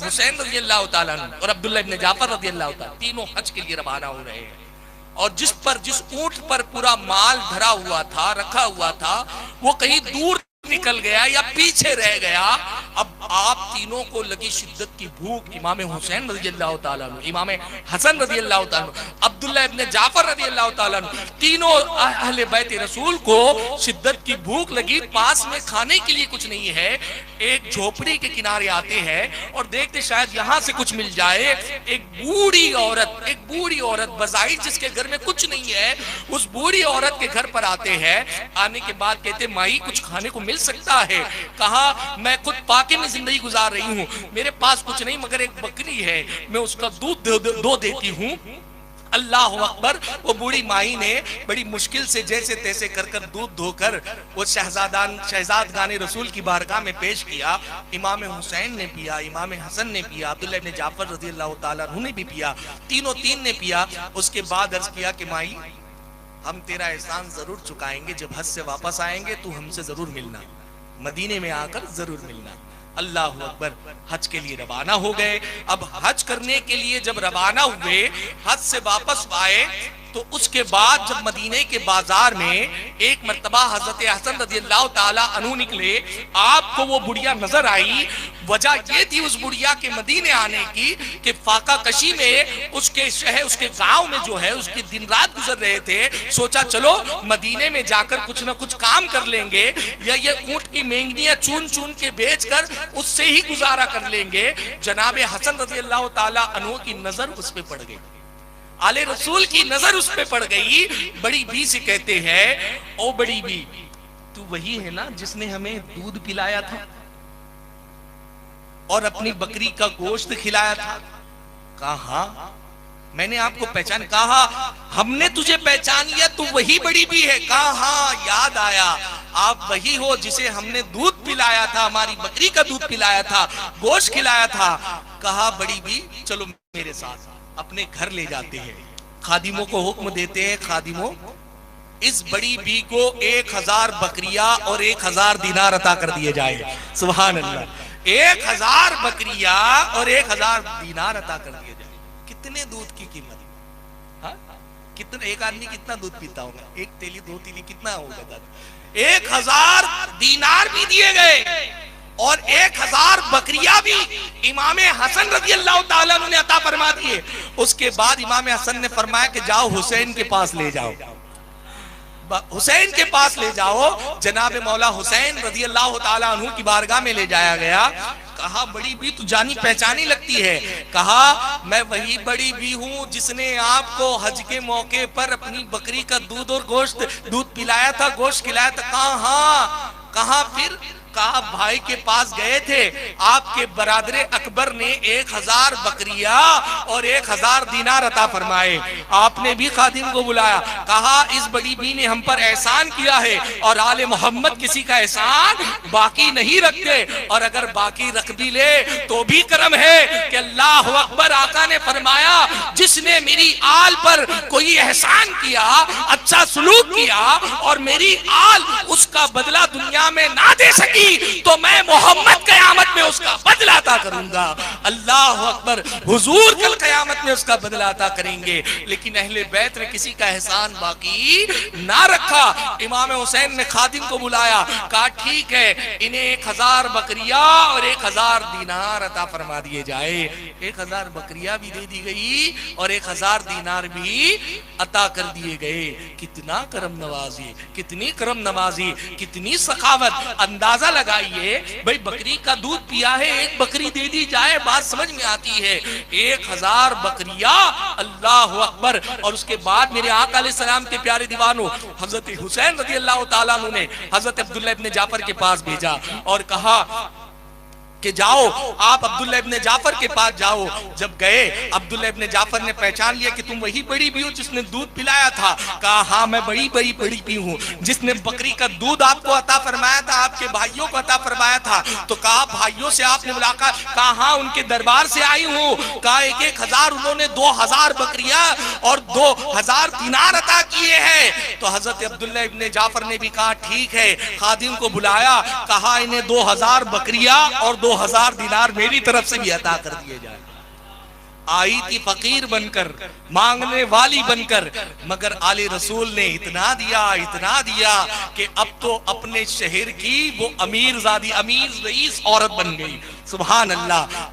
हुसैन रज़ियल्लाहु ताला अन्हु और अब्दुल्लाह इब्न जाफर रज़ियल्लाहु ताला तीनों हज के लिए रवाना हो रहे हैं। और जिस ऊंट पर पूरा माल धरा हुआ था, रखा हुआ था, वो कहीं दूर निकल गया या पीछे रह गया। अब आप तीनों को लगी शिद्दत की भूख, इमाम हुसैन रज़ियल्लाहु ताला अन्हु, इमाम हसन रज़ियल्लाहु ताला अन्हु, अब्दुल्लाह इब्न जाफर रज़ियल्लाहु ताला अन्हु, तीनों अहले बैत रसूल को शिद्दत की भूख लगी। पास में खाने के लिए कुछ नहीं है। एक झोपड़ी के किनारे आते हैं और देखते शायद यहाँ से कुछ मिल जाए। एक बूढ़ी औरत बज़ाहिर जिसके घर में कुछ नहीं है, उस बूढ़ी औरत के घर पर आते हैं। आने के बाद कहते माई कुछ खाने को मिल सकता है? कहा मैं खुद पाके में जिंदगी गुजार रही हूँ, मेरे पास कुछ नहीं मगर एक बकरी है, मैं उसका दूध दो देती हूँ। अल्लाह अकबर। वो बूढ़ी माई ने बड़ी मुश्किल से जैसे तैसे कर दूध धोकर वो शहजादगाने रसूल की बारगाह में पेश किया। इमाम हुसैन ने पिया, इमाम हसन ने पिया, अब्दुल्लाह इब्न जाफर रज़ियल्लाहु ताला अन्हु ने भी पिया, तीन ने पिया। उसके बाद अर्ज किया कि माई हम तेरा एहसान जरूर चुकाएंगे, जब हज से वापस आएंगे तू हमसे जरूर मिलना, मदीने में आकर जरूर मिलना। अल्लाह अकबर। हज के लिए रवाना हो गए। अब हज करने के लिए जब रवाना हुए, हज से वापस आए, तो उसके बाद जब मदीने के बाजार में एक मर्तबा हजरत हसन रज़ियल्लाहु ताला अन्हु निकले, आपको वो बुढ़िया नजर आई। वजह ये थी उस बुढ़िया के मदीने आने की कि फाका कशी में उसके शहर, उसके गांव में जो है उसके दिन रात गुजर रहे थे। सोचा चलो मदीने में जाकर कुछ ना कुछ काम कर लेंगे, या ये ऊंट की मेंगनियां चुन चुन के बेचकर उससे ही गुजारा कर लेंगे। जनाब हसन रज़ियल्लाहु ताला अन्हु की नजर उस पे पड़ गई, आले रसूल की नजर उस पे पड़ गई। बड़ी बी से कहते हैं, ओ बड़ी बी तू वही है ना जिसने हमें दूध पिलाया था और अपनी बकरी का गोश्त खिलाया था? कहा मैंने आपको पहचान, कहा हमने तुझे पहचान लिया, तू वही बड़ी बी है? कहा याद आया, आप वही हो जिसे हमने दूध पिलाया था, हमारी बकरी का दूध पिलाया था, गोश्त खिलाया था। कहा बड़ी बी चलो मेरे साथ, अपने घर ले जाते हैं। खादिमों को हुक्म देते हैं, खादिमों इस बड़ी बी को 1000 बकरिया और 1000 दीनार अता कर दिए जाए। सुभान अल्लाह। 1000 बकरिया और 1000 दीनार अता कर दिए जाए। कितने दूध की कीमत? हाँ? कितना एक आदमी कितना दूध पीता होगा? 1 तेली 2 तेली कितना होगा? 1000 दीनार भी दिए गए और 1000 बकरिया भी इमाम हसन रज़ियल्लाहु ताला अन्हु ने अता फरमा दिए। उसके बाद इमाम हसन ने फरमाया कि जाओ हुसैन के पास ले जाओ, हुसैन के पास ले जाओ। जनाब मौला हुसैन रज़ियल्लाहु ताला अन्हु की बारगाह में ले जाया गया। कहा बड़ी बी तू जानी पहचानी लगती है। कहा मैं वही बड़ी बी हूँ जिसने आपको हज के मौके पर अपनी बकरी का दूध और गोश्त, दूध पिलाया था, गोश्त खिलाया था। कहा हाँ। कहा फिर? कहा भाई के पास गए थे, आपके बरादरे अकबर ने 1000 बकरिया और 1000 दीनार अता फरमाए। आपने भी खादिम को बुलाया, कहा इस बड़ी बी ने हम पर एहसान किया है और आले मोहम्मद किसी का एहसान बाकी नहीं रखते, और अगर बाकी रख भी ले तो भी करम है कि अल्लाह अकबर। आका ने फरमाया जिसने मेरी आल पर कोई एहसान किया, अच्छा सलूक किया और मेरी आल उसका बदला दुनिया में ना दे सकी, तो मैं मोहम्मद कयामत में उसका बदला अता करूंगा। अल्लाह अकबर। हुजूर कल कयामत में उसका बदला अता करेंगे। लेकिन अहले बैत ने किसी का एहसान बाकी ना रखा। इमाम हुसैन ने खादिम को बुलाया, कहा ठीक है इन्हें 1000 बकरिया और 1000 दीनार अता फरमा दिए जाए। 1000 बकरिया भी दे दी गई और 1000 दीनार भी अता कर दिए गए। कितना करम नवाजी, कितनी करम नवाजी, कितनी सखावत। अंदाजा लगाइए भाई बकरी का दूध पिया है, एक बकरी दे दी जाए, बात समझ में आती है। 1000 बकरिया, अल्लाह अकबर। और उसके बाद मेरे आका अलैहिस्सलाम के प्यारे दीवानों हजरत हुसैन रज़ियल्लाहु ताला अन्हु ने हजरत अब्दुल्लाह इब्न जाफर के पास भेजा और कहा कि जाओ आप अब्दुल्ला इब्न जाफर के पास जाओ। जब गए अब्दुल्ला इब्न जाफर ने पहचान लिया कि तुम वही बड़ी भी हो जिसने दूध पिलाया था। कहा हाँ मैं बड़ी बड़ी भी हूँ जिसने बकरी का दूध आपको अता फरमाया था, आपके भाइयों को अता फरमाया था। तो कहा भाइयों से आपने मुलाकात? कहा हाँ उनके दरबार से आई हूँ। कहा 1000 उन्होंने 2000 बकरिया और 2000 दीनार अता किए हैं। तो हजरत अब्दुल्ला इब्न जाफर ने भी कहा ठीक है, खादिम को बुलाया, कहा इन्हें 2000 बकरिया और 2000 दिनार मेरी तरफ से भी अता कर दिए जाए। आई थी फकीर बनकर, मांगने वाली बनकर, मगर आले रसूल ने इतना दिया कि अब तो अपने शहर की वो अमीर रईस औरत बन गई। सुभान अल्लाह।